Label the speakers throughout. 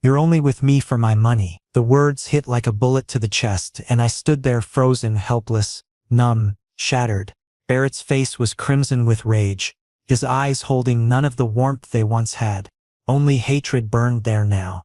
Speaker 1: You're only with me for my money." The words hit like a bullet to the chest, and I stood there frozen, helpless, numb, shattered. Barrett's face was crimson with rage, his eyes holding none of the warmth they once had. Only hatred burned there now.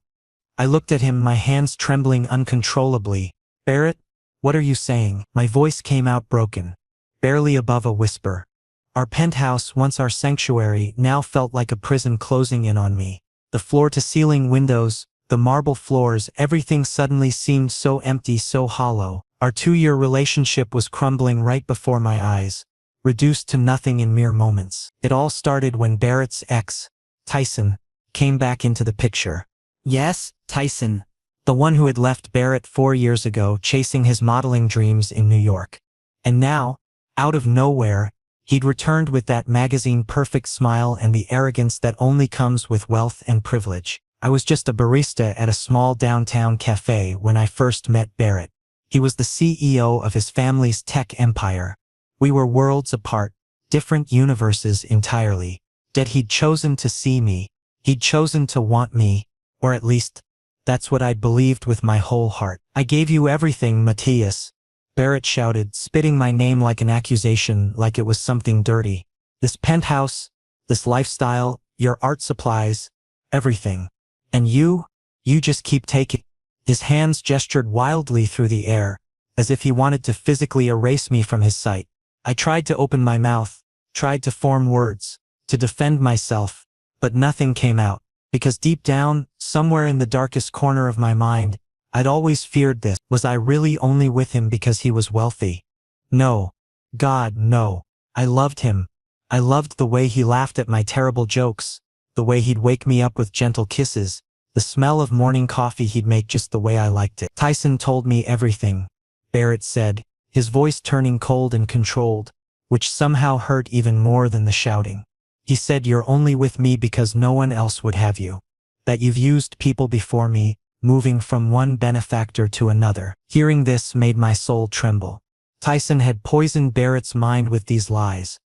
Speaker 1: I looked at him, my hands trembling uncontrollably. "Barrett, what are you saying?" My voice came out broken, barely above a whisper. Our penthouse, once our sanctuary, now felt like a prison closing in on me. The floor-to-ceiling windows, the marble floors, everything suddenly seemed so empty, so hollow. Our 2-year relationship was crumbling right before my eyes, reduced to nothing in mere moments. It all started when Barrett's ex, Tyson, came back into the picture. Yes, Tyson, the one who had left Barrett 4 years ago chasing his modeling dreams in New York. And now, out of nowhere, he'd returned with that magazine-perfect smile and the arrogance that only comes with wealth and privilege. I was just a barista at a small downtown cafe when I first met Barrett. He was the CEO of his family's tech empire. We were worlds apart, different universes entirely. Yet he'd chosen to see me. He'd chosen to want me, or at least, that's what I'd believed with my whole heart. "I gave you everything, Matthias," Barrett shouted, spitting my name like an accusation, like it was something dirty. "This penthouse, this lifestyle, your art supplies, everything. And you just keep taking." His hands gestured wildly through the air, as if he wanted to physically erase me from his sight. I tried to open my mouth, tried to form words, to defend myself, but nothing came out, because deep down, somewhere in the darkest corner of my mind, I'd always feared this. Was I really only with him because he was wealthy? No. God, no. I loved him. I loved the way he laughed at my terrible jokes, the way he'd wake me up with gentle kisses, the smell of morning coffee he'd make just the way I liked it. "Tyson told me everything," Barrett said, his voice turning cold and controlled, which somehow hurt even more than the shouting. "He said you're only with me because no one else would have you. That you've used people before me, moving from one benefactor to another." Hearing this made my soul tremble. Tyson had poisoned Barrett's mind with these lies.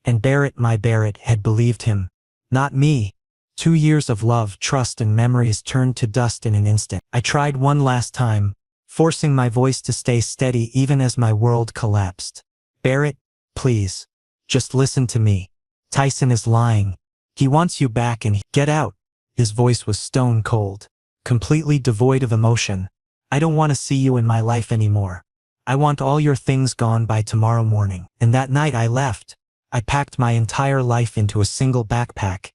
Speaker 1: And Barrett, my Barrett, had believed him. Not me. 2 years of love, trust, and memories turned to dust in an instant. I tried one last time, forcing my voice to stay steady even as my world collapsed. "Barrett, please. Just listen to me. Tyson is lying. He wants you back and get out." His voice was stone cold, completely devoid of emotion. "I don't want to see you in my life anymore. I want all your things gone by tomorrow morning." And that night I left. I packed my entire life into a single backpack.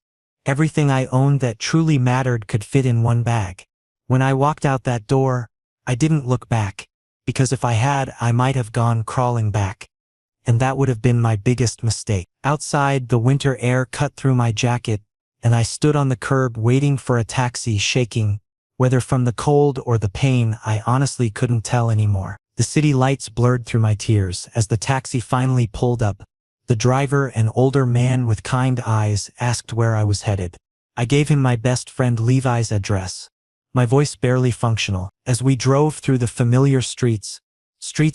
Speaker 1: Everything I owned that truly mattered could fit in one bag. When I walked out that door, I didn't look back, because if I had, I might have gone crawling back. And that would have been my biggest mistake. Outside, the winter air cut through my jacket, and I stood on the curb waiting for a taxi, shaking. Whether from the cold or the pain, I honestly couldn't tell anymore. The city lights blurred through my tears as the taxi finally pulled up. The driver, an older man with kind eyes, asked where I was headed. I gave him my best friend Levi's address, my voice barely functional, as we drove through the familiar streets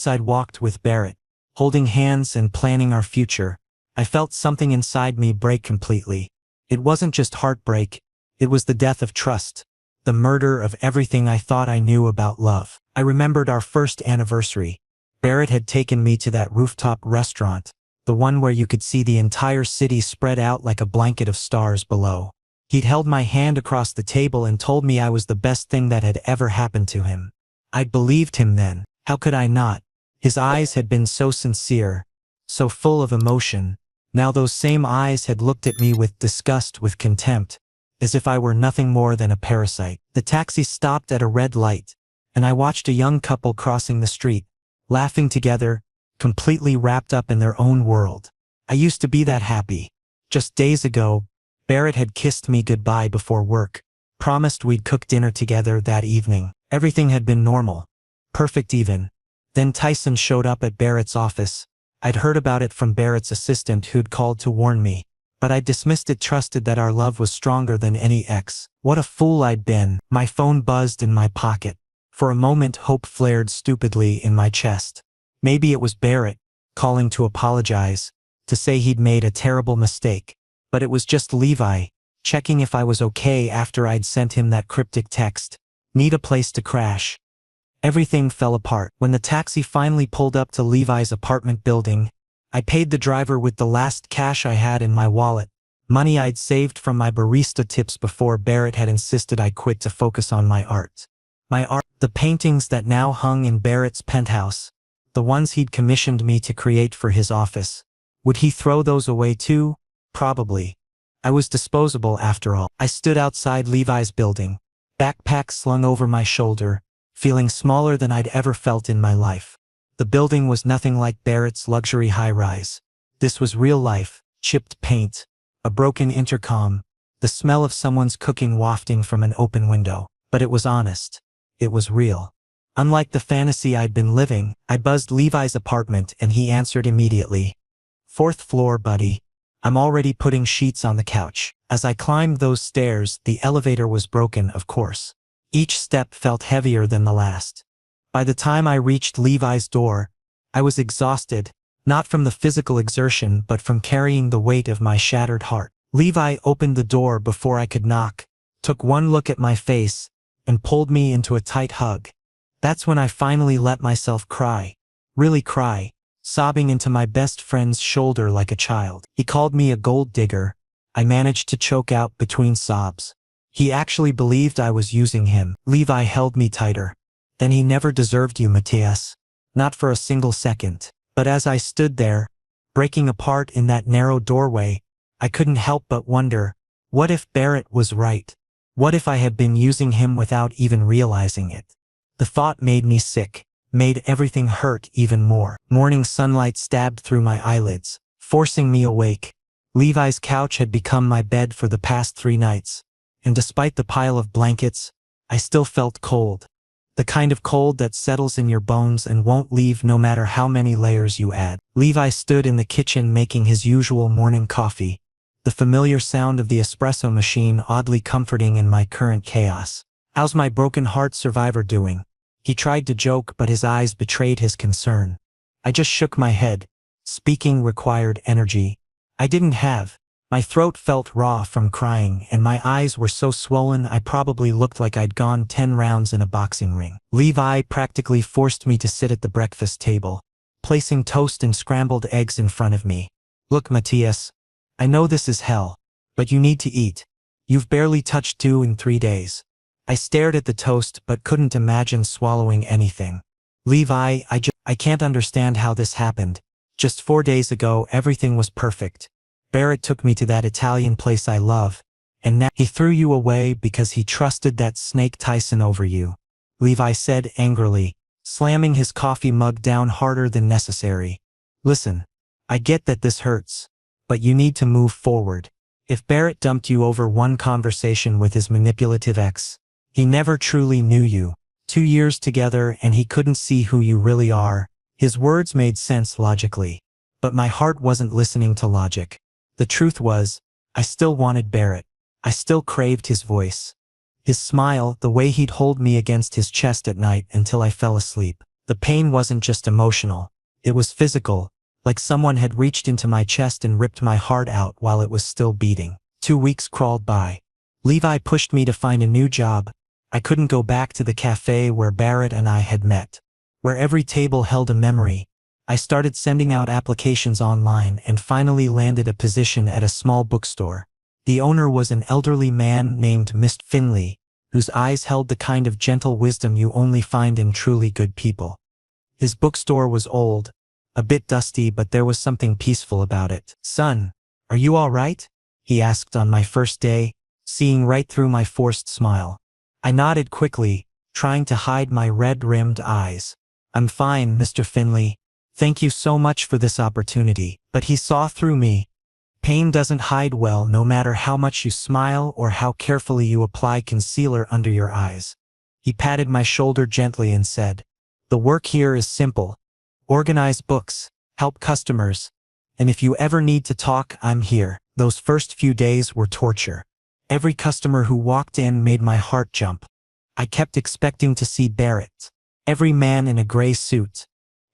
Speaker 1: I'd walked with Barrett, holding hands and planning our future. I felt something inside me break completely. It wasn't just heartbreak, it was the death of trust, the murder of everything I thought I knew about love. I remembered our first anniversary. Barrett had taken me to that rooftop restaurant, the one where you could see the entire city spread out like a blanket of stars below. He'd held my hand across the table and told me I was the best thing that had ever happened to him. I'd believed him then. How could I not? His eyes had been so sincere, so full of emotion. Now those same eyes had looked at me with disgust, with contempt, as if I were nothing more than a parasite. The taxi stopped at a red light, and I watched a young couple crossing the street, laughing together, completely wrapped up in their own world. I used to be that happy. Just days ago, Barrett had kissed me goodbye before work, promised we'd cook dinner together that evening. Everything had been normal, perfect even. Then Tyson showed up at Barrett's office. I'd heard about it from Barrett's assistant who'd called to warn me, but I dismissed it, trusted that our love was stronger than any ex. What a fool I'd been. My phone buzzed in my pocket. For a moment, hope flared stupidly in my chest. Maybe it was Barrett, calling to apologize, to say he'd made a terrible mistake. But it was just Levi, checking if I was okay after I'd sent him that cryptic text. Need a place to crash. Everything fell apart. When the taxi finally pulled up to Levi's apartment building, I paid the driver with the last cash I had in my wallet, money I'd saved from my barista tips before Barrett had insisted I quit to focus on my art. The paintings that now hung in Barrett's penthouse, the ones he'd commissioned me to create for his office. Would he throw those away too? Probably. I was disposable after all. I stood outside Levi's building, backpack slung over my shoulder, feeling smaller than I'd ever felt in my life. The building was nothing like Barrett's luxury high-rise. This was real life, chipped paint, a broken intercom, the smell of someone's cooking wafting from an open window. But it was honest. It was real. Unlike the fantasy I'd been living, I buzzed Levi's apartment and he answered immediately. "Fourth floor, buddy. I'm already putting sheets on the couch." As I climbed those stairs, the elevator was broken, of course. Each step felt heavier than the last. By the time I reached Levi's door, I was exhausted, not from the physical exertion but from carrying the weight of my shattered heart. Levi opened the door before I could knock, took one look at my face, and pulled me into a tight hug. That's when I finally let myself cry. Really cry, sobbing into my best friend's shoulder like a child. He called me a gold digger. I managed to choke out between sobs. He actually believed I was using him. Levi held me tighter. "Then he never deserved you, Matthias. Not for a single second." But as I stood there, breaking apart in that narrow doorway, I couldn't help but wonder, what if Barrett was right? What if I had been using him without even realizing it? The thought made me sick, made everything hurt even more. Morning sunlight stabbed through my eyelids, forcing me awake. Levi's couch had become my bed for the past 3 nights, and despite the pile of blankets, I still felt cold. The kind of cold that settles in your bones and won't leave no matter how many layers you add. Levi stood in the kitchen making his usual morning coffee, the familiar sound of the espresso machine oddly comforting in my current chaos. "How's my broken heart survivor doing?" He tried to joke, but his eyes betrayed his concern. I just shook my head. Speaking required energy. I didn't have. My throat felt raw from crying, and my eyes were so swollen I probably looked like I'd gone 10 rounds in a boxing ring. Levi practically forced me to sit at the breakfast table, placing toast and scrambled eggs in front of me. "Look, Matthias, I know this is hell, but you need to eat. You've barely touched 2 in 3 days." I stared at the toast but couldn't imagine swallowing anything. "Levi, I can't understand how this happened. Just 4 days ago everything was perfect. Barrett took me to that Italian place I love, and now he threw you away because he trusted that snake Tyson over you," Levi said angrily, slamming his coffee mug down harder than necessary. "Listen, I get that this hurts, but you need to move forward. If Barrett dumped you over one conversation with his manipulative ex, he never truly knew you. 2 years together and he couldn't see who you really are." His words made sense logically, but my heart wasn't listening to logic. The truth was, I still wanted Barrett. I still craved his voice. His smile, the way he'd hold me against his chest at night until I fell asleep. The pain wasn't just emotional. It was physical, like someone had reached into my chest and ripped my heart out while it was still beating. 2 weeks crawled by. Levi pushed me to find a new job. I couldn't go back to the cafe where Barrett and I had met, where every table held a memory. I started sending out applications online and finally landed a position at a small bookstore. The owner was an elderly man named Mr. Finley, whose eyes held the kind of gentle wisdom you only find in truly good people. His bookstore was old, a bit dusty, but there was something peaceful about it. "Son, are you all right?" he asked on my first day, seeing right through my forced smile. I nodded quickly, trying to hide my red-rimmed eyes. "I'm fine, Mr. Finley. Thank you so much for this opportunity." But he saw through me. Pain doesn't hide well no matter how much you smile or how carefully you apply concealer under your eyes. He patted my shoulder gently and said, "The work here is simple. Organize books, help customers, and if you ever need to talk, I'm here." Those first few days were torture. Every customer who walked in made my heart jump. I kept expecting to see Barrett. Every man in a gray suit,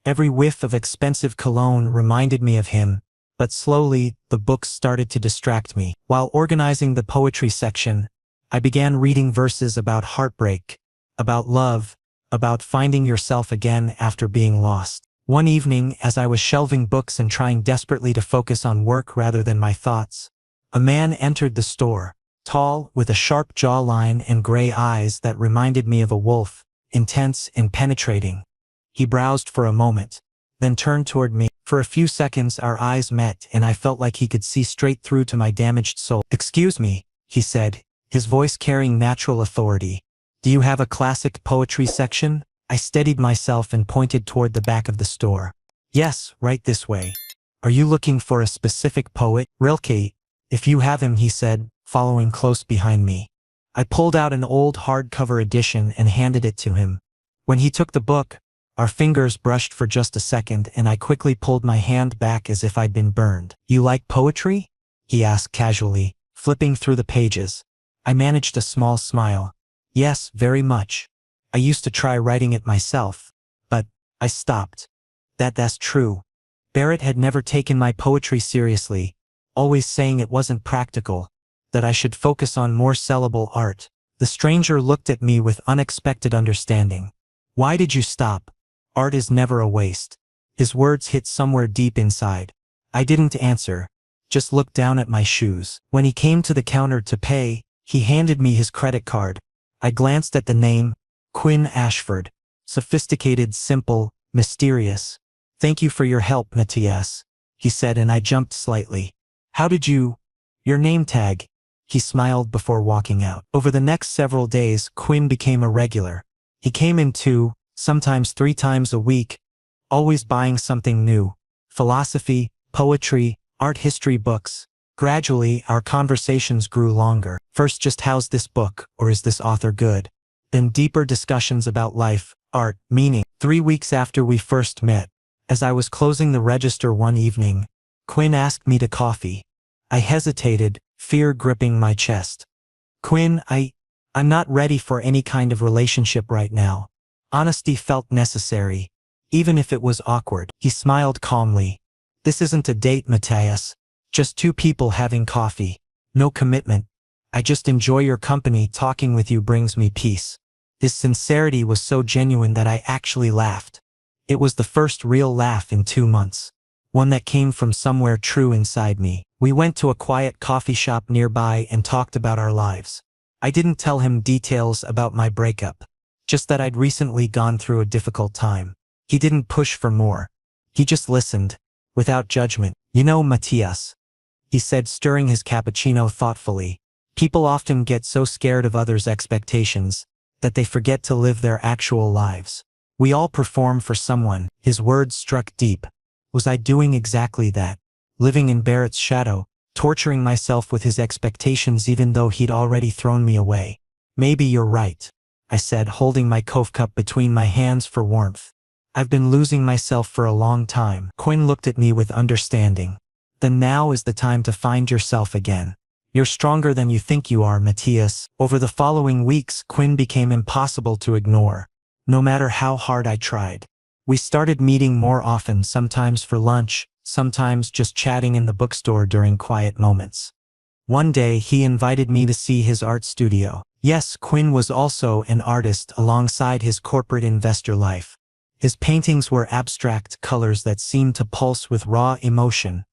Speaker 1: every whiff of expensive cologne reminded me of him, But slowly, the books started to distract me. While organizing the poetry section, I began reading verses about heartbreak, about love, about finding yourself again after being lost. One evening, as I was shelving books and trying desperately to focus on work rather than my thoughts, a man entered the store, tall, with a sharp jawline and gray eyes that reminded me of a wolf, intense and penetrating. He browsed for a moment, then turned toward me. For a few seconds our eyes met and I felt like he could see straight through to my damaged soul. "Excuse me," he said, his voice carrying natural authority. "Do you have a classic poetry section?" I steadied myself and pointed toward the back of the store. "Yes, right this way. Are you looking for a specific poet?" "Rilke, if you have him," he said, following close behind me. I pulled out an old hardcover edition and handed it to him. When he took the book, our fingers brushed for just a second and I quickly pulled my hand back as if I'd been burned. "You like poetry?" he asked casually, flipping through the pages. I managed a small smile. "Yes, very much. I used to try writing it myself, but I stopped." That's true. Barrett had never taken my poetry seriously, always saying it wasn't practical, that I should focus on more sellable art. The stranger looked at me with unexpected understanding. "Why did you stop? Art is never a waste." His words hit somewhere deep inside. I didn't answer, just looked down at my shoes. When he came to the counter to pay, he handed me his credit card. I glanced at the name, Quinn Ashford. Sophisticated, simple, mysterious. "Thank you for your help, Matthias," he said, and I jumped slightly. "How did you? Your name tag?" He smiled before walking out. Over the next several days, Quinn became a regular. He came in 2, sometimes 3 times a week, always buying something new. Philosophy, poetry, art history books. Gradually, our conversations grew longer. First just "how's this book?" or "is this author good?" Then deeper discussions about life, art, meaning. 3 weeks after we first met, as I was closing the register one evening, Quinn asked me to coffee. I hesitated, fear gripping my chest. "Quinn, I'm not ready for any kind of relationship right now." Honesty felt necessary, even if it was awkward. He smiled calmly. "This isn't a date, Matthias. Just 2 people having coffee. No commitment. I just enjoy your company. Talking with you brings me peace." His sincerity was so genuine that I actually laughed. It was the first real laugh in 2 months. One that came from somewhere true inside me. We went to a quiet coffee shop nearby and talked about our lives. I didn't tell him details about my breakup, just that I'd recently gone through a difficult time. He didn't push for more. He just listened, without judgment. "You know, Matthias," he said, stirring his cappuccino thoughtfully, "people often get so scared of others' expectations that they forget to live their actual lives. We all perform for someone." His words struck deep. Was I doing exactly that? Living in Barrett's shadow, torturing myself with his expectations even though he'd already thrown me away. "Maybe you're right," I said, holding my coffee cup between my hands for warmth. "I've been losing myself for a long time." Quinn looked at me with understanding. "Then now is the time to find yourself again. You're stronger than you think you are, Matthias." Over the following weeks, Quinn became impossible to ignore, no matter how hard I tried. We started meeting more often, sometimes for lunch, sometimes just chatting in the bookstore during quiet moments. One day he invited me to see his art studio. Yes, Quinn was also an artist alongside his corporate investor life. His paintings were abstract colors that seemed to pulse with raw emotion.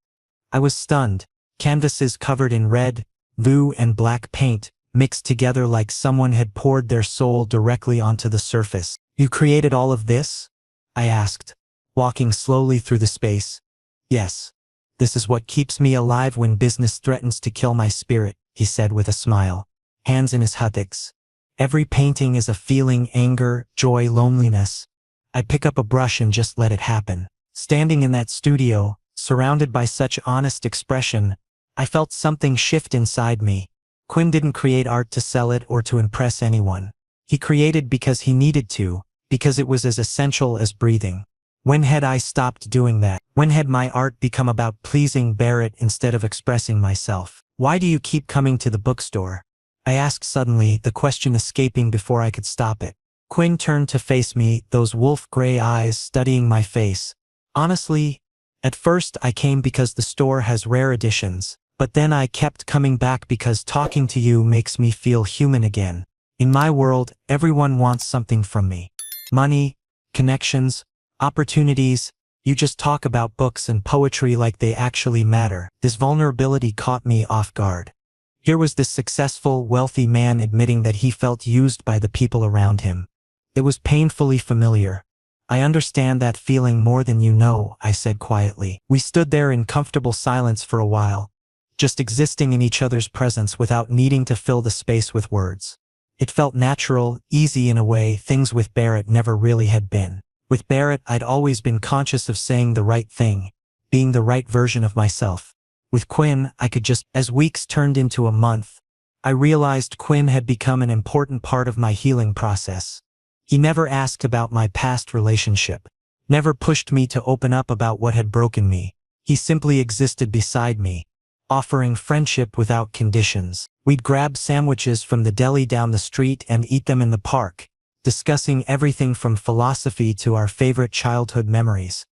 Speaker 1: I was stunned. Canvases covered in red, blue and black paint, mixed together like someone had poured their soul directly onto the surface. "You created all of this?" I asked, walking slowly through the space. "Yes. This is what keeps me alive when business threatens to kill my spirit," he said with a smile, hands in his huttix. "Every painting is a feeling, anger, joy, loneliness. I pick up a brush and just let it happen." Standing in that studio, surrounded by such honest expression, I felt something shift inside me. Quinn didn't create art to sell it or to impress anyone. He created because he needed to, because it was as essential as breathing. When had I stopped doing that? When had my art become about pleasing Barrett instead of expressing myself? "Why do you keep coming to the bookstore?" I asked suddenly, the question escaping before I could stop it. Quinn turned to face me, those wolf-gray eyes studying my face. "Honestly, At first I came because the store has rare editions, but then I kept coming back because talking to you makes me feel human again. In my world, everyone wants something from me. Money, connections, opportunities. You just talk about books and poetry like they actually matter. This vulnerability caught me off guard. Here was this successful, wealthy man admitting that he felt used by the people around him. It was painfully familiar. I understand that feeling more than you know, I said quietly. We stood there in comfortable silence for a while, just existing in each other's presence without needing to fill the space with words. It felt natural, easy in a way things with Barrett never really had been. With Barrett, I'd always been conscious of saying the right thing, being the right version of myself. With Quinn, I could just, as weeks turned into a month, I realized Quinn had become an important part of my healing process. He never asked about my past relationship, never pushed me to open up about what had broken me. He simply existed beside me, offering friendship without conditions. We'd grab sandwiches from the deli down the street and eat them in the park, discussing everything from philosophy to our favorite childhood memories.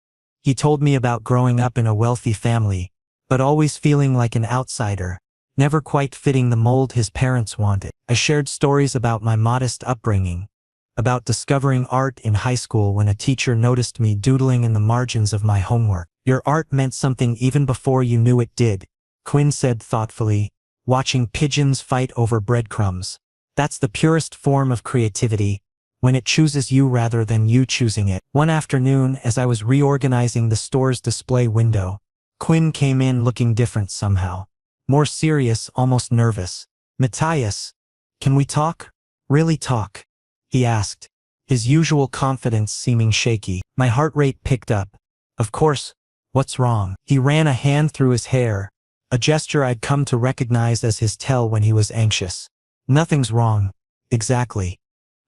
Speaker 1: He told me about growing up in a wealthy family, but always feeling like an outsider, never quite fitting the mold his parents wanted. I shared stories about my modest upbringing, about discovering art in high school when a teacher noticed me doodling in the margins of my homework. Your art meant something even before you knew it did, Quinn said thoughtfully, watching pigeons fight over breadcrumbs. That's the purest form of creativity, when it chooses you rather than you choosing it. One afternoon, as I was reorganizing the store's display window, Quinn came in looking different somehow. More serious, almost nervous. Matthias, can we talk? Really talk? He asked, his usual confidence seeming shaky. My heart rate picked up. Of course, what's wrong? He ran a hand through his hair, a gesture I'd come to recognize as his tell when he was anxious. Nothing's wrong. Exactly.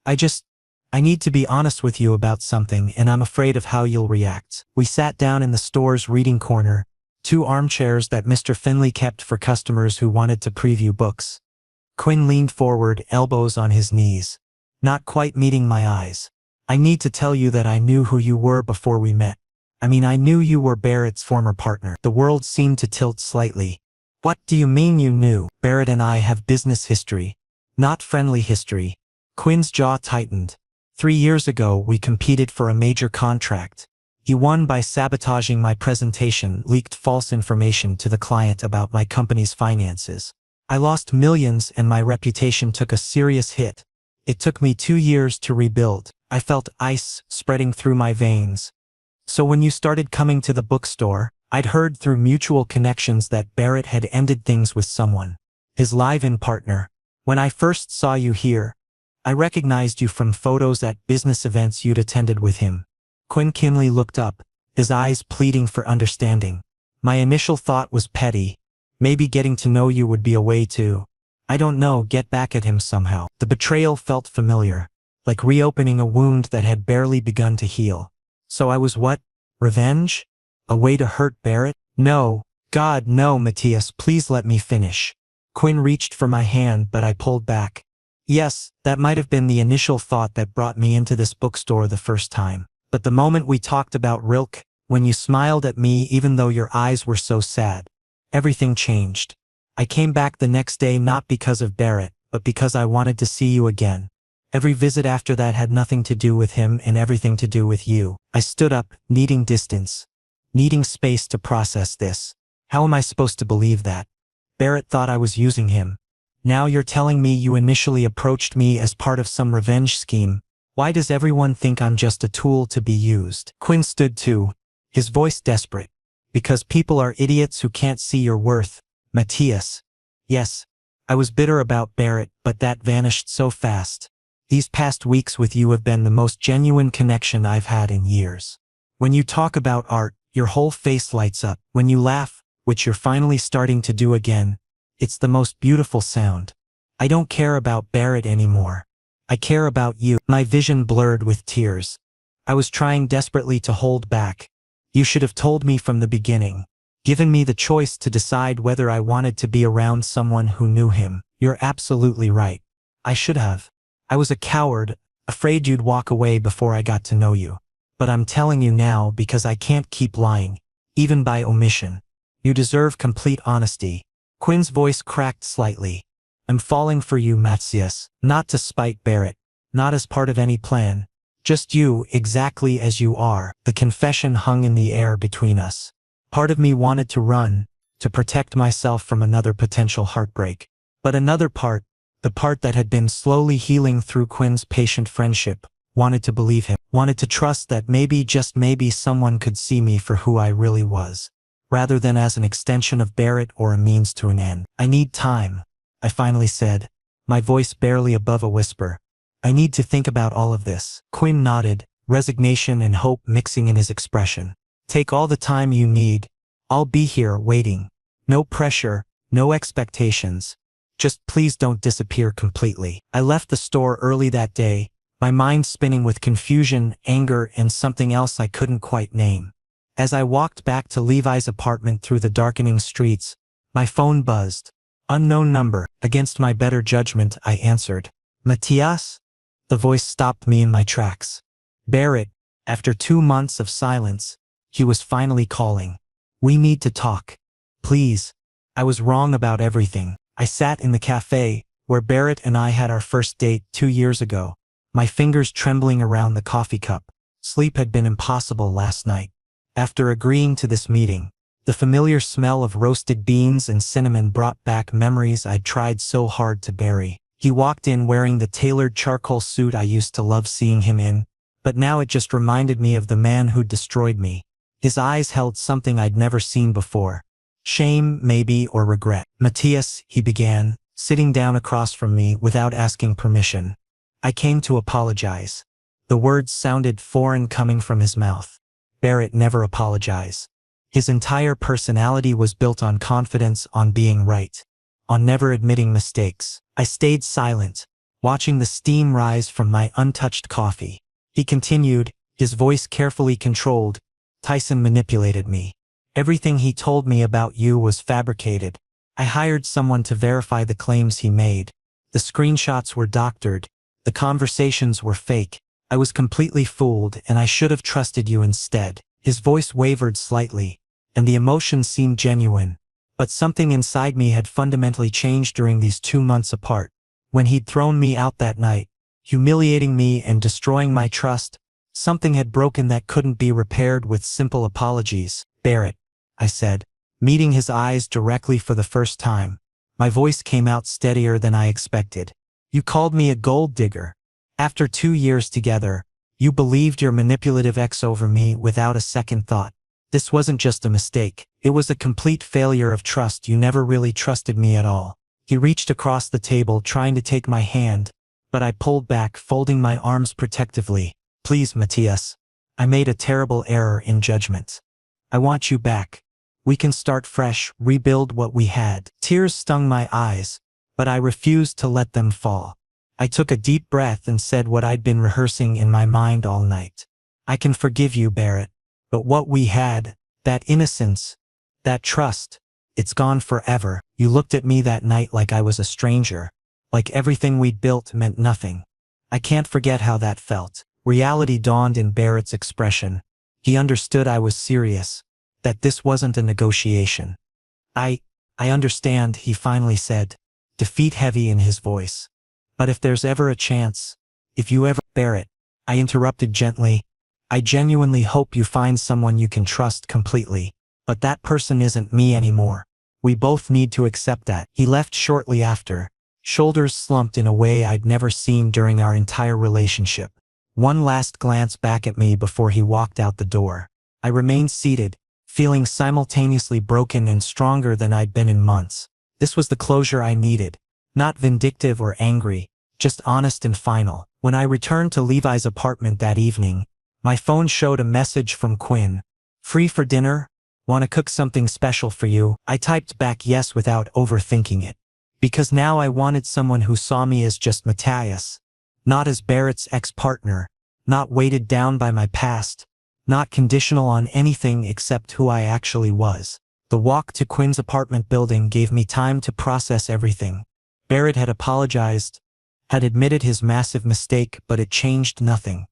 Speaker 1: I need to be honest with you about something, and I'm afraid of how you'll react. We sat down in the store's reading corner, 2 armchairs that Mr. Finley kept for customers who wanted to preview books. Quinn leaned forward, elbows on his knees, not quite meeting my eyes. I need to tell you that I knew who you were before we met. I knew you were Barrett's former partner. The world seemed to tilt slightly. What do you mean you knew? Barrett and I have business history, not friendly history. Quinn's jaw tightened. 3 years ago, we competed for a major contract. He won by sabotaging my presentation, leaked false information to the client about my company's finances. I lost millions and my reputation took a serious hit. It took me 2 years to rebuild. I felt ice spreading through my veins. So when you started coming to the bookstore, I'd heard through mutual connections that Barrett had ended things with someone, his live-in partner. When I first saw you here, I recognized you from photos at business events you'd attended with him. Quinn Kinley looked up, his eyes pleading for understanding. My initial thought was petty. Maybe getting to know you would be a way to, I don't know, get back at him somehow. The betrayal felt familiar, like reopening a wound that had barely begun to heal. So I was what? Revenge? A way to hurt Barrett? No. God, no, Matthias, please let me finish. Quinn reached for my hand, but I pulled back. Yes, that might have been the initial thought that brought me into this bookstore the first time. But the moment we talked about Rilke, when you smiled at me even though your eyes were so sad, everything changed. I came back the next day not because of Barrett, but because I wanted to see you again. Every visit after that had nothing to do with him and everything to do with you. I stood up, needing distance, needing space to process this. How am I supposed to believe that? Barrett thought I was using him. Now you're telling me you initially approached me as part of some revenge scheme. Why does everyone think I'm just a tool to be used? Quinn stood too, his voice desperate. Because people are idiots who can't see your worth, Matthias. Yes, I was bitter about Barrett, but that vanished so fast. These past weeks with you have been the most genuine connection I've had in years. When you talk about art, your whole face lights up. When you laugh, which you're finally starting to do again, it's the most beautiful sound. I don't care about Barrett anymore. I care about you. My vision blurred with tears. I was trying desperately to hold back. You should have told me from the beginning, given me the choice to decide whether I wanted to be around someone who knew him. You're absolutely right. I should have. I was a coward, afraid you'd walk away before I got to know you. But I'm telling you now because I can't keep lying. even by omission. You deserve complete honesty. Quinn's voice cracked slightly. I'm falling for you, Matthias, not to spite Barrett, not as part of any plan. Just you, exactly as you are. The confession hung in the air between us. Part of me wanted to run, to protect myself from another potential heartbreak. But another part, the part that had been slowly healing through Quinn's patient friendship, wanted to believe him, wanted to trust that maybe, just maybe, someone could see me for who I really was, rather than as an extension of Barrett or a means to an end. I need time, I finally said, my voice barely above a whisper. I need to think about all of this. Quinn nodded, resignation and hope mixing in his expression. Take all the time you need. I'll be here waiting. No pressure, no expectations. Just please don't disappear completely. I left the store early that day, my mind spinning with confusion, anger, and something else I couldn't quite name. As I walked back to Levi's apartment through the darkening streets, my phone buzzed. Unknown number. Against my better judgment, I answered. Matthias? The voice stopped me in my tracks. Barrett, after 2 months of silence, he was finally calling. We need to talk. Please. I was wrong about everything. I sat in the cafe, where Barrett and I had our first date 2 years ago, my fingers trembling around the coffee cup. Sleep had been impossible last night. After agreeing to this meeting, the familiar smell of roasted beans and cinnamon brought back memories I'd tried so hard to bury. He walked in wearing the tailored charcoal suit I used to love seeing him in, but now it just reminded me of the man who'd destroyed me. His eyes held something I'd never seen before. Shame, maybe, or regret. Matthias, he began, sitting down across from me without asking permission. I came to apologize. The words sounded foreign coming from his mouth. Barrett never apologized. His entire personality was built on confidence, on being right, on never admitting mistakes. I stayed silent, watching the steam rise from my untouched coffee. He continued, his voice carefully controlled. Tyson manipulated me. Everything he told me about you was fabricated. I hired someone to verify the claims he made. The screenshots were doctored. The conversations were fake. I was completely fooled, and I should have trusted you instead. His voice wavered slightly, and the emotion seemed genuine. But something inside me had fundamentally changed during these 2 months apart. When he'd thrown me out that night, humiliating me and destroying my trust, something had broken that couldn't be repaired with simple apologies. Barrett, I said, meeting his eyes directly for the first time. My voice came out steadier than I expected. You called me a gold digger. After 2 years together, you believed your manipulative ex over me without a second thought. This wasn't just a mistake. It was a complete failure of trust. You never really trusted me at all. He reached across the table trying to take my hand, but I pulled back, folding my arms protectively. Please, Matthias. I made a terrible error in judgment. I want you back. We can start fresh, rebuild what we had. Tears stung my eyes, but I refused to let them fall. I took a deep breath and said what I'd been rehearsing in my mind all night. I can forgive you, Barrett, but what we had, that innocence, that trust, it's gone forever. You looked at me that night like I was a stranger, like everything we'd built meant nothing. I can't forget how that felt. Reality dawned in Barrett's expression. He understood I was serious, that this wasn't a negotiation. I understand, he finally said, defeat heavy in his voice. But if there's ever a chance, if you ever— Barrett, I interrupted gently, I genuinely hope you find someone you can trust completely, but that person isn't me anymore. We both need to accept that. He left shortly after, shoulders slumped in a way I'd never seen during our entire relationship. One last glance back at me before he walked out the door. I remained seated, feeling simultaneously broken and stronger than I'd been in months. This was the closure I needed. Not vindictive or angry, just honest and final. When I returned to Levi's apartment that evening, my phone showed a message from Quinn. Free for dinner? Want to cook something special for you? I typed back yes without overthinking it. Because now I wanted someone who saw me as just Matthias. Not as Barrett's ex-partner, not weighted down by my past, not conditional on anything except who I actually was. The walk to Quinn's apartment building gave me time to process everything. Barrett had apologized, had admitted his massive mistake, but it changed nothing.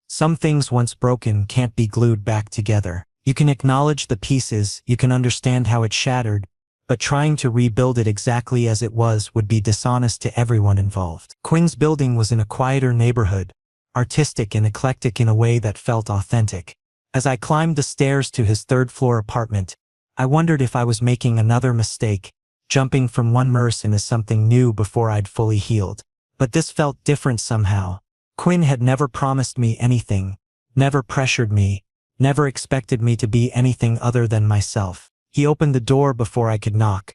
Speaker 1: Some things once broken can't be glued back together. You can acknowledge the pieces, you can understand how it shattered, but trying to rebuild it exactly as it was would be dishonest to everyone involved. Quinn's building was in a quieter neighborhood, artistic and eclectic in a way that felt authentic. As I climbed the stairs to his third-floor apartment, I wondered if I was making another mistake, jumping from one immerse into something new before I'd fully healed. But this felt different somehow. Quinn had never promised me anything, never pressured me, never expected me to be anything other than myself. He opened the door before I could knock,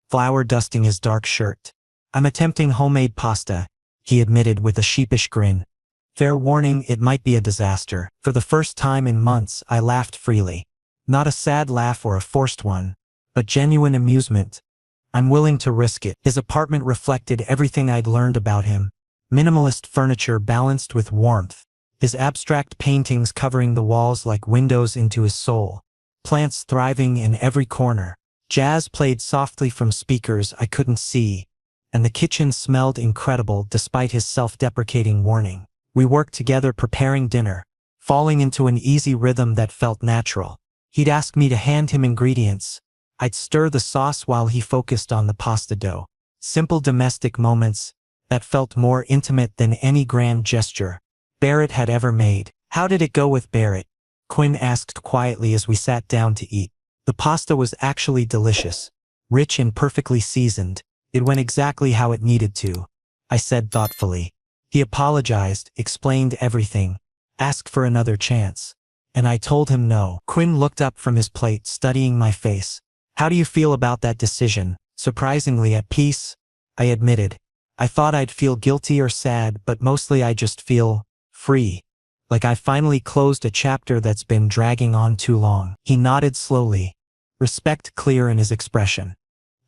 Speaker 1: flour dusting his dark shirt. "I'm attempting homemade pasta," he admitted with a sheepish grin. "Fair warning, it might be a disaster." For the first time in months, I laughed freely. Not a sad laugh or a forced one, but genuine amusement. I'm willing to risk it. His apartment reflected everything I'd learned about him. Minimalist furniture balanced with warmth. His abstract paintings covering the walls like windows into his soul. Plants thriving in every corner. Jazz played softly from speakers I couldn't see, and the kitchen smelled incredible despite his self-deprecating warning. We worked together preparing dinner, falling into an easy rhythm that felt natural. He'd ask me to hand him ingredients. I'd stir the sauce while he focused on the pasta dough. Simple domestic moments that felt more intimate than any grand gesture Barrett had ever made. "How did it go with Barrett?" Quinn asked quietly as we sat down to eat. The pasta was actually delicious, rich and perfectly seasoned. It went exactly how it needed to, I said thoughtfully. He apologized, explained everything, asked for another chance. And I told him no. Quinn looked up from his plate, studying my face. "How do you feel about that decision?" "Surprisingly at peace," I admitted. "I thought I'd feel guilty or sad, but mostly I just feel free. Like I finally closed a chapter that's been dragging on too long." He nodded slowly, respect clear in his expression.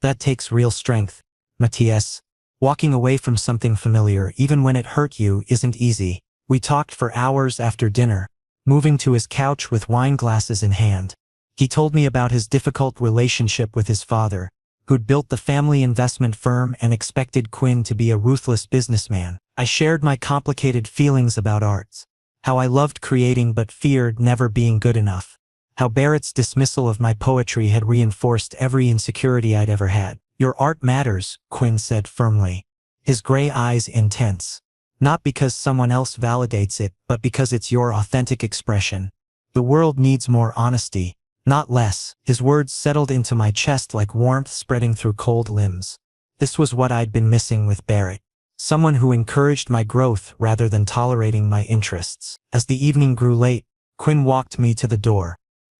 Speaker 1: "That takes real strength, Matthias. Walking away from something familiar, even when it hurt you, isn't easy." We talked for hours after dinner, moving to his couch with wine glasses in hand. He told me about his difficult relationship with his father, who'd built the family investment firm and expected Quinn to be a ruthless businessman. I shared my complicated feelings about art. How I loved creating but feared never being good enough. How Barrett's dismissal of my poetry had reinforced every insecurity I'd ever had. "Your art matters," Quinn said firmly, his gray eyes intense. "Not because someone else validates it, but because it's your authentic expression. The world needs more honesty, not less." His words settled into my chest like warmth spreading through cold limbs. This was what I'd been missing with Barrett. Someone who encouraged my growth rather than tolerating my interests. As the evening grew late, Quinn walked me to the door.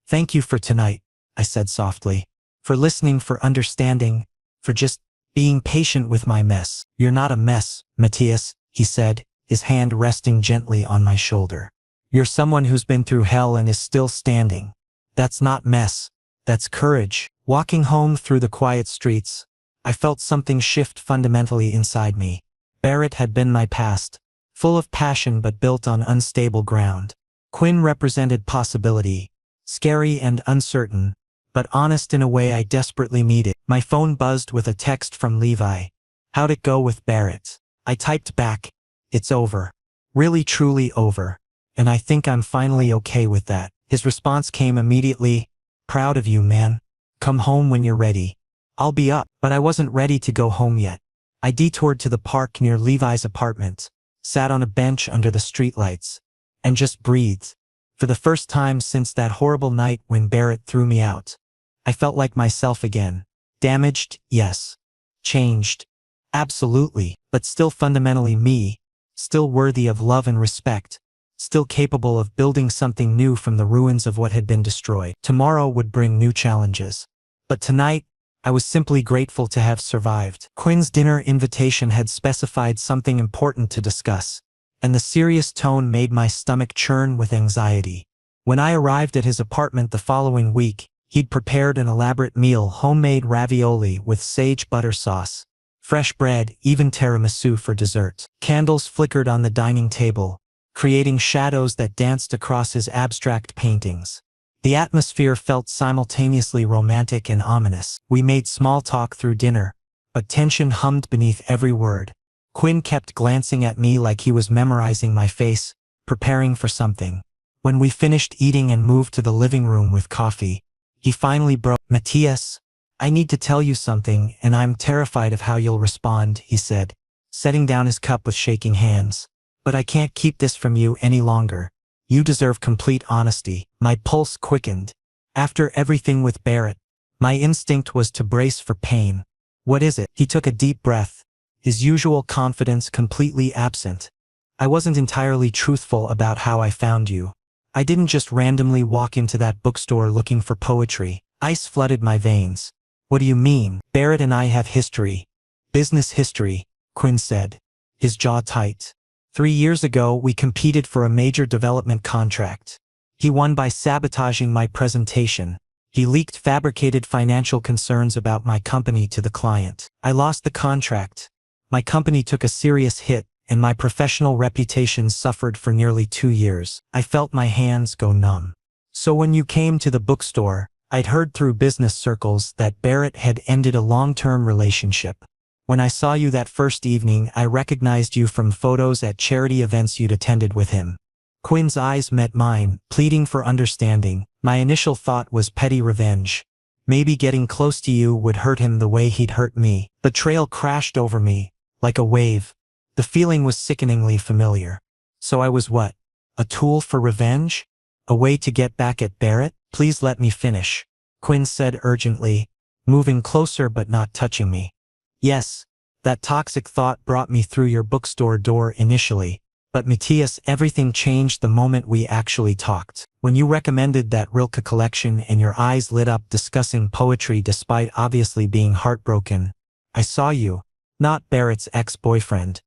Speaker 1: "Thank you for tonight," I said softly. "For listening, for understanding, for just being patient with my mess." "You're not a mess, Matthias," he said, his hand resting gently on my shoulder. "You're someone who's been through hell and is still standing. That's not mess. That's courage." Walking home through the quiet streets, I felt something shift fundamentally inside me. Barrett had been my past, full of passion but built on unstable ground. Quinn represented possibility, scary and uncertain, but honest in a way I desperately needed. My phone buzzed with a text from Levi. "How'd it go with Barrett?" I typed back, "It's over. Really truly over. And I think I'm finally okay with that." His response came immediately. "Proud of you, man. Come home when you're ready." "I'll be up." But I wasn't ready to go home yet. I detoured to the park near Levi's apartment, sat on a bench under the streetlights, and just breathed. For the first time since that horrible night when Barrett threw me out, I felt like myself again. Damaged, yes. Changed, absolutely, but still fundamentally me, still worthy of love and respect, still capable of building something new from the ruins of what had been destroyed. Tomorrow would bring new challenges. But tonight, I was simply grateful to have survived. Quinn's dinner invitation had specified something important to discuss, and the serious tone made my stomach churn with anxiety. When I arrived at his apartment the following week, he'd prepared an elaborate meal: homemade ravioli with sage butter sauce, fresh bread, even tiramisu for dessert. Candles flickered on the dining table, creating shadows that danced across his abstract paintings. The atmosphere felt simultaneously romantic and ominous. We made small talk through dinner, but tension hummed beneath every word. Quinn kept glancing at me like he was memorizing my face, preparing for something. When we finished eating and moved to the living room with coffee, he finally broke. Matthias, I need to tell you something, and I'm terrified of how you'll respond, he said, setting down his cup with shaking hands. But I can't keep this from you any longer. You deserve complete honesty. My pulse quickened. After everything with Barrett, my instinct was to brace for pain. What is it? He took a deep breath, his usual confidence completely absent. I wasn't entirely truthful about how I found you. I didn't just randomly walk into that bookstore looking for poetry. Ice flooded my veins. What do you mean? Barrett and I have history. Business history, Quinn said, his jaw tight. 3 years ago, we competed for a major development contract. He won by sabotaging my presentation. He leaked fabricated financial concerns about my company to the client. I lost the contract. My company took a serious hit, and my professional reputation suffered for nearly 2 years. I felt my hands go numb. So when you came to the bookstore, I'd heard through business circles that Barrett had ended a long-term relationship. When I saw you that first evening, I recognized you from photos at charity events you'd attended with him. Quinn's eyes met mine, pleading for understanding. My initial thought was petty revenge. Maybe getting close to you would hurt him the way he'd hurt me. Betrayal crashed over me, like a wave. The feeling was sickeningly familiar. So I was what? A tool for revenge? A way to get back at Barrett? Please let me finish, Quinn said urgently, moving closer but not touching me. Yes, that toxic thought brought me through your bookstore door initially, but Matthias, everything changed the moment we actually talked. When you recommended that Rilke collection and your eyes lit up discussing poetry despite obviously being heartbroken, I saw you, not Barrett's ex-boyfriend.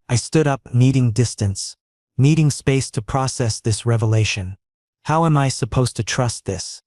Speaker 1: I stood up, needing distance, needing space to process this revelation. How am I supposed to trust this?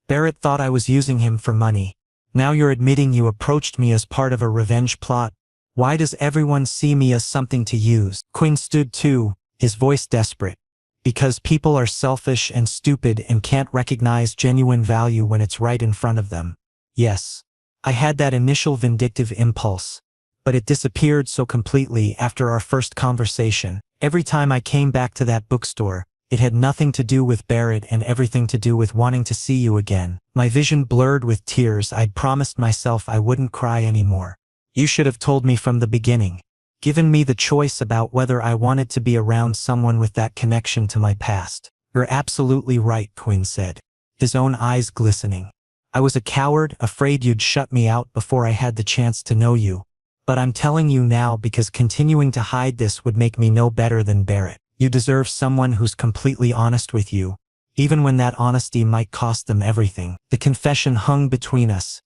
Speaker 1: Barrett thought I was using him for money. Now you're admitting you approached me as part of a revenge plot. Why does everyone see me as something to use? Quinn stood too, his voice desperate. Because people are selfish and stupid and can't recognize genuine value when it's right in front of them. Yes, I had that initial vindictive impulse, but it disappeared so completely after our first conversation. Every time I came back to that bookstore, it had nothing to do with Barrett and everything to do with wanting to see you again. My vision blurred with tears. I'd promised myself I wouldn't cry anymore. You should have told me from the beginning, given me the choice about whether I wanted to be around someone with that connection to my past. You're absolutely right, Quinn said, his own eyes glistening. I was a coward, afraid you'd shut me out before I had the chance to know you. But I'm telling you now because continuing to hide this would make me no better than Barrett. You deserve someone who's completely honest with you, even when that honesty might cost them everything. The confession hung between us,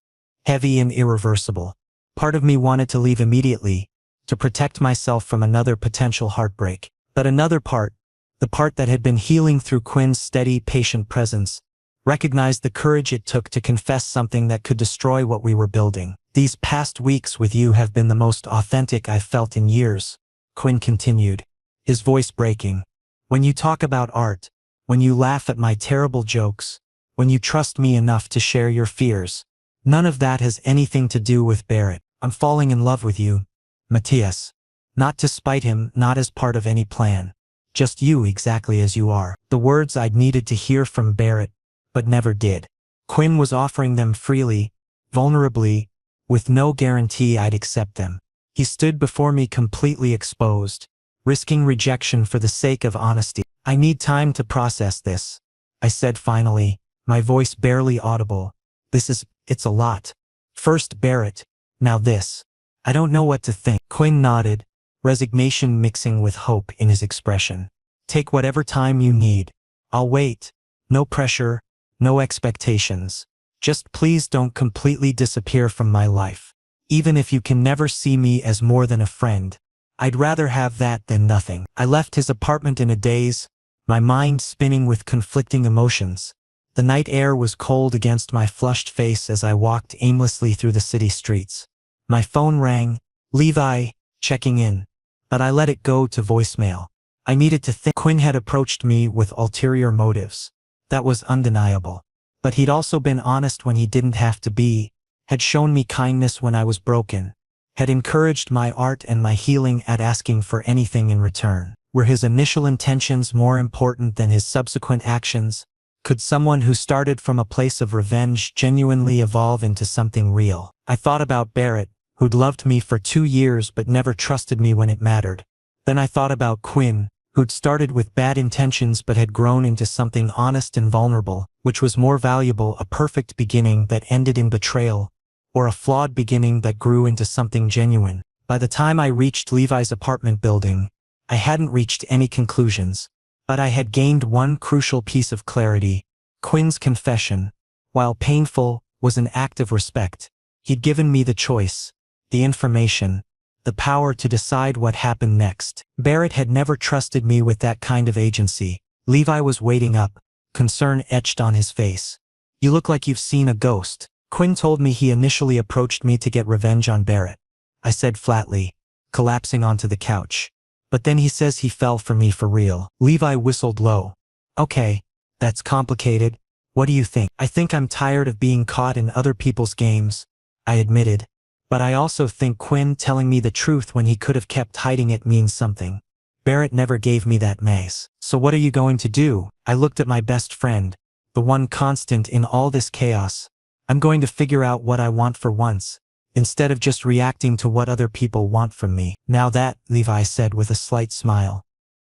Speaker 1: heavy and irreversible. Part of me wanted to leave immediately, to protect myself from another potential heartbreak. But another part, the part that had been healing through Quinn's steady, patient presence, recognized the courage it took to confess something that could destroy what we were building. These past weeks with you have been the most authentic I've felt in years, Quinn continued, his voice breaking. When you talk about art, when you laugh at my terrible jokes, when you trust me enough to share your fears, none of that has anything to do with Barrett. I'm falling in love with you, Matthias. Not to spite him, not as part of any plan. Just you exactly as you are. The words I'd needed to hear from Barrett, but never did. Quinn was offering them freely, vulnerably, with no guarantee I'd accept them. He stood before me completely exposed, risking rejection for the sake of honesty. I need time to process this, I said finally, my voice barely audible. It's a lot. First Barrett, now this. I don't know what to think. Quinn nodded, resignation mixing with hope in his expression. Take whatever time you need. I'll wait. No pressure, no expectations. Just please don't completely disappear from my life. Even if you can never see me as more than a friend, I'd rather have that than nothing. I left his apartment in a daze, my mind spinning with conflicting emotions. The night air was cold against my flushed face as I walked aimlessly through the city streets. My phone rang, Levi, checking in, but I let it go to voicemail. I needed to think. Quinn had approached me with ulterior motives. That was undeniable. But he'd also been honest when he didn't have to be, had shown me kindness when I was broken, had encouraged my art and my healing at asking for anything in return. Were his initial intentions more important than his subsequent actions? Could someone who started from a place of revenge genuinely evolve into something real? I thought about Barrett, who'd loved me for 2 years but never trusted me when it mattered. Then I thought about Quinn, who'd started with bad intentions but had grown into something honest and vulnerable. Which was more valuable, a perfect beginning that ended in betrayal, or a flawed beginning that grew into something genuine? By the time I reached Levi's apartment building, I hadn't reached any conclusions, but I had gained one crucial piece of clarity. Quinn's confession, while painful, was an act of respect. He'd given me the choice, the information, the power to decide what happened next. Barrett had never trusted me with that kind of agency. Levi was waiting up, concern etched on his face. "You look like you've seen a ghost." Quinn told me he initially approached me to get revenge on Barrett, I said flatly, collapsing onto the couch. "But then he says he fell for me for real." Levi whistled low. "Okay, that's complicated. What do you think?" "I think I'm tired of being caught in other people's games," I admitted. "But I also think Quinn telling me the truth when he could have kept hiding it means something. Barrett never gave me that maze." "So what are you going to do?" I looked at my best friend, the one constant in all this chaos. "I'm going to figure out what I want for once, instead of just reacting to what other people want from me." "Now that," Levi said with a slight smile,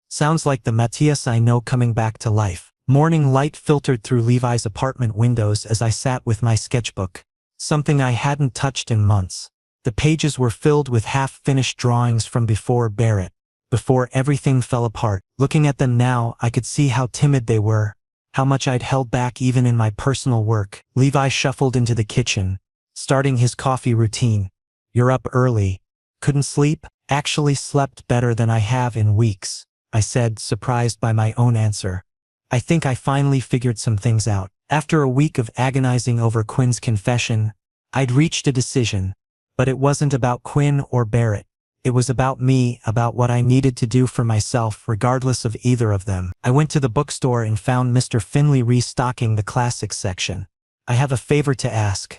Speaker 1: "sounds like the Matthias I know coming back to life." Morning light filtered through Levi's apartment windows as I sat with my sketchbook, something I hadn't touched in months. The pages were filled with half-finished drawings from before Barrett, before everything fell apart. Looking at them now, I could see how timid they were, how much I'd held back even in my personal work. Levi shuffled into the kitchen, starting his coffee routine. "You're up early. Couldn't sleep?" "Actually slept better than I have in weeks," I said, surprised by my own answer. "I think I finally figured some things out." After a week of agonizing over Quinn's confession, I'd reached a decision. But it wasn't about Quinn or Barrett. It was about me, about what I needed to do for myself, regardless of either of them. I went to the bookstore and found Mr. Finley restocking the classics section. "I have a favor to ask,"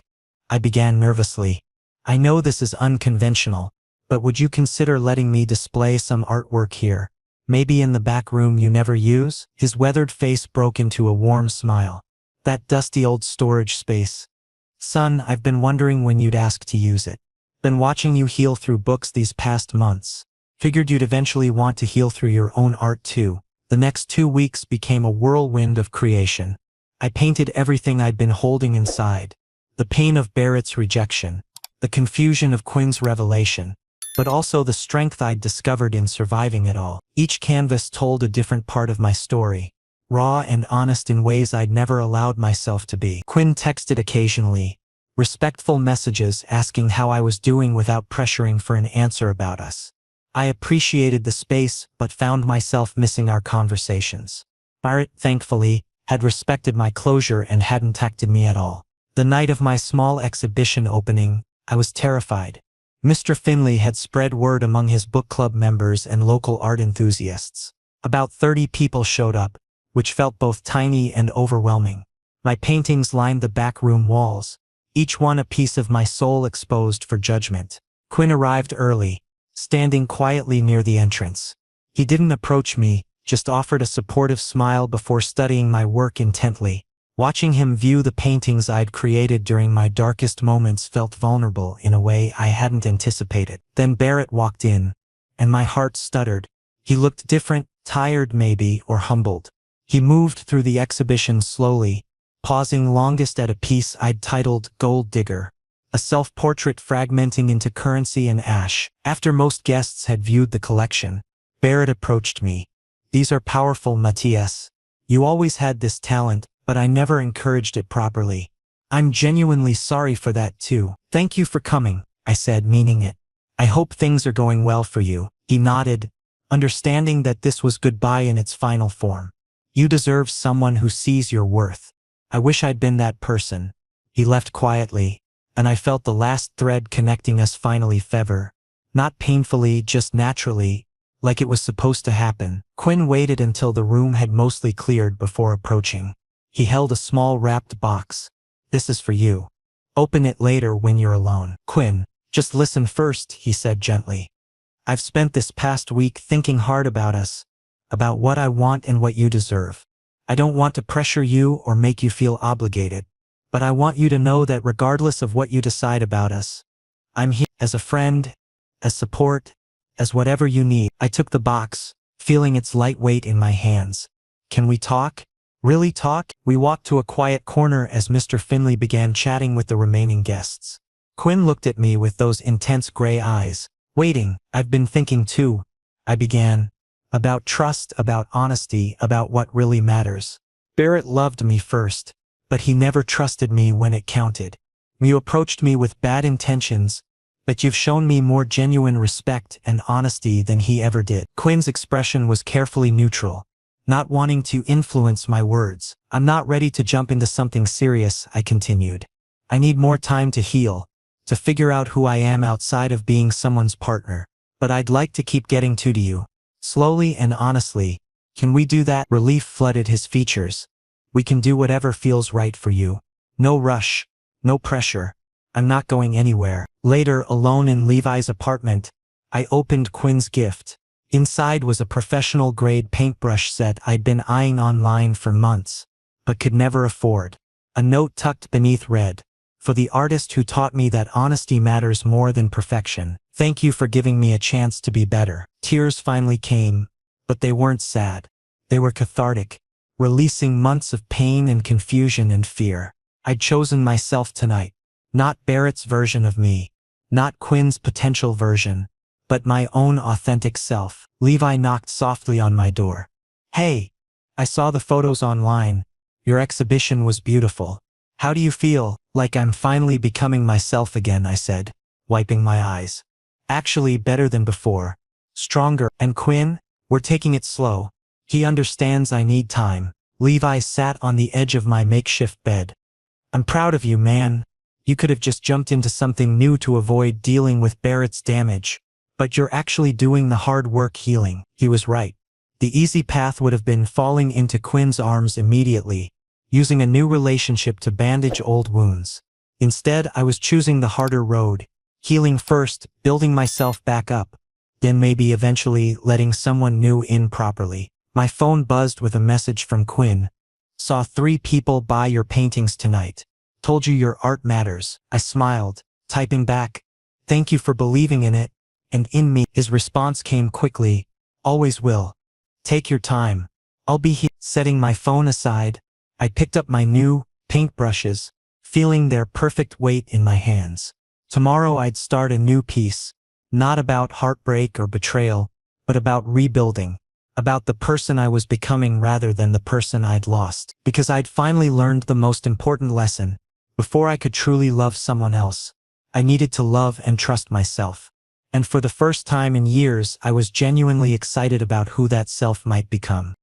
Speaker 1: I began nervously. "I know this is unconventional, but would you consider letting me display some artwork here? Maybe in the back room you never use?" His weathered face broke into a warm smile. "That dusty old storage space. Son, I've been wondering when you'd ask to use it. Been watching you heal through books these past months. Figured you'd eventually want to heal through your own art too." The next 2 weeks became a whirlwind of creation. I painted everything I'd been holding inside. The pain of Barrett's rejection, the confusion of Quinn's revelation, but also the strength I'd discovered in surviving it all. Each canvas told a different part of my story, raw and honest in ways I'd never allowed myself to be. Quinn texted occasionally, respectful messages asking how I was doing without pressuring for an answer about us. I appreciated the space, but found myself missing our conversations. Barrett, thankfully, had respected my closure and hadn't texted me at all. The night of my small exhibition opening, I was terrified. Mr. Finley had spread word among his book club members and local art enthusiasts. About 30 people showed up, which felt both tiny and overwhelming. My paintings lined the back room walls, each one a piece of my soul exposed for judgment. Quinn arrived early, standing quietly near the entrance. He didn't approach me, just offered a supportive smile before studying my work intently. Watching him view the paintings I'd created during my darkest moments felt vulnerable in a way I hadn't anticipated. Then Barrett walked in, and my heart stuttered. He looked different, tired maybe, or humbled. He moved through the exhibition slowly, pausing longest at a piece I'd titled Gold Digger, a self-portrait fragmenting into currency and ash. After most guests had viewed the collection, Barrett approached me. "These are powerful, Matthias. You always had this talent, but I never encouraged it properly. I'm genuinely sorry for that too." "Thank you for coming," I said, meaning it. "I hope things are going well for you." He nodded, understanding that this was goodbye in its final form. "You deserve someone who sees your worth." "I wish I'd been that person." He left quietly, and I felt the last thread connecting us finally sever. Not painfully, just naturally, like it was supposed to happen. Quinn waited until the room had mostly cleared before approaching. He held a small wrapped box. "This is for you. Open it later when you're alone." "Quinn, just listen first," he said gently. "I've spent this past week thinking hard about us, about what I want and what you deserve. I don't want to pressure you or make you feel obligated, but I want you to know that regardless of what you decide about us, I'm here as a friend, as support, as whatever you need. I took the box, feeling its light weight in my hands. Can we talk? Really talk? We walked to a quiet corner as Mr. Finley began chatting with the remaining guests. Quinn looked at me with those intense gray eyes. Waiting, I've been thinking too, I began. About trust, about honesty, about what really matters. Barrett loved me first, but he never trusted me when it counted. You approached me with bad intentions, but you've shown me more genuine respect and honesty than he ever did. Quinn's expression was carefully neutral, not wanting to influence my words. I'm not ready to jump into something serious, I continued. I need more time to heal, to figure out who I am outside of being someone's partner. But I'd like to keep getting to you. Slowly and honestly. Can we do that? Relief flooded his features. We can do whatever feels right for you. No rush. No pressure. I'm not going anywhere. Later, alone in Levi's apartment, I opened Quinn's gift. Inside was a professional-grade paintbrush set I'd been eyeing online for months, but could never afford. A note tucked beneath read, "For the artist who taught me that honesty matters more than perfection. Thank you for giving me a chance to be better." Tears finally came, but they weren't sad. They were cathartic, releasing months of pain and confusion and fear. I'd chosen myself tonight. Not Barrett's version of me, not Quinn's potential version, but my own authentic self. Levi knocked softly on my door. "Hey, I saw the photos online. Your exhibition was beautiful. How do you feel?" "Like I'm finally becoming myself again," I said, wiping my eyes. "Actually better than before. Stronger. And Quinn? We're taking it slow. He understands I need time." Levi sat on the edge of my makeshift bed. "I'm proud of you, man. You could have just jumped into something new to avoid dealing with Barrett's damage. But you're actually doing the hard work healing." He was right. The easy path would have been falling into Quinn's arms immediately, using a new relationship to bandage old wounds. Instead, I was choosing the harder road, healing first, building myself back up, then maybe eventually letting someone new in properly. My phone buzzed with a message from Quinn. "Saw 3 people buy your paintings tonight. Told you your art matters." I smiled, typing back, "Thank you for believing in it, and in me." His response came quickly, "Always will. Take your time. I'll be here." Setting my phone aside, I picked up my new paintbrushes, feeling their perfect weight in my hands. Tomorrow I'd start a new piece, not about heartbreak or betrayal, but about rebuilding, about the person I was becoming rather than the person I'd lost. Because I'd finally learned the most important lesson. Before I could truly love someone else, I needed to love and trust myself. And for the first time in years, I was genuinely excited about who that self might become.